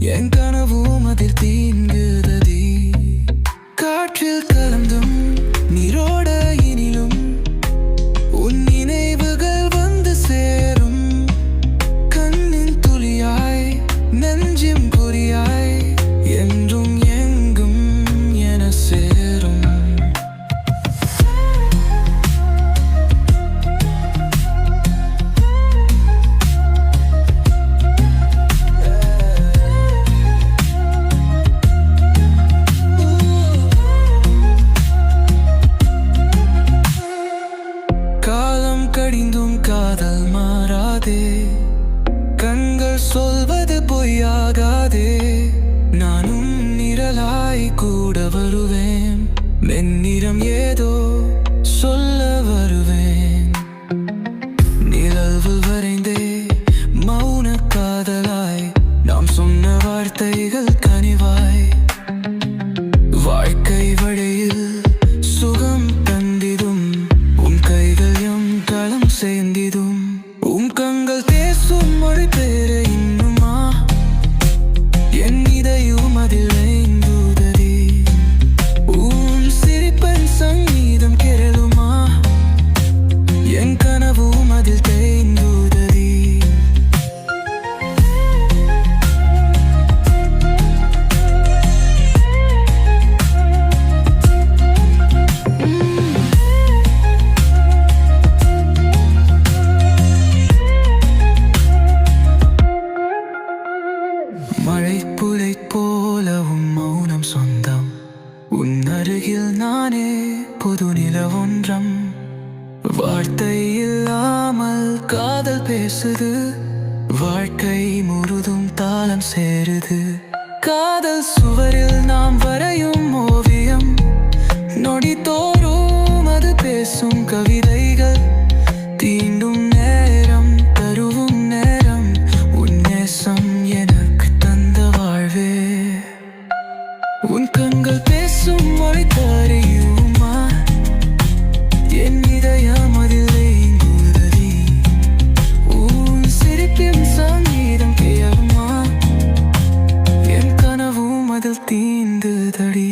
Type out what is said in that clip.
என் கனவும் அதில் தீங்குதடி. காற்றில் கலந்தும் நீரோட இனிலும் உன் நினைவுகள் வந்து சேரும். கண்ணின் துளியாய் நெஞ்சின் பொறியாய் என்றும் எங்கும் என சேரும். காலம் கடிந்தும் காதல் மாறாதே, கண்கள் சொல்வது பொய்யாகாதே. நானும் நிழலாய் கூட வருவேன், மென்னிறம் ஏதோ சொல்ல வருவேன். நிழல்கள் வரைந்தே மௌன காதலாய் நாம் சொன்ன வார்த்தைகள் கனிவாய். வாழ்க்கை வழியில் சுகம் தந்திடும் உன் கைகள் எம் களம் சேர்ந்திடும். உன் கண்கள் பேசும் மொழி பேர இன்னுமா என் இதயம் அதில் ஐந்துதடி. உன் சிரிப்பின் சங்கீதம் கேளுமா என் கனவும் அதில் தேய்ந்துதடி. மழைப்புலை போலவும் மௌனம் சொந்தம், உன் அருகில் நானே புது நிலவொன்றம். வார்த்தை இல்லாமல் காதல் பேசுது, வாழ்க்கை முழுதும் தாளம் சேருது. காதல் சுவரில் நாம் வரையும் ஓவியம், நொடி தோறும் அது பேசும் கவிதைகள். தீண்டும் நேரம் தருவும் நேரம் உன் நேசம் எனக்கு தந்த வாழ்வே. உன் கண்கள் பேசும் மொழி தரையுமா என் இதயம் அதில் ஏங்குதடி. உன் சிரிப்பின் சங்கீதம் கேளுமா என் கனவும் அதில் தீந்துதடி.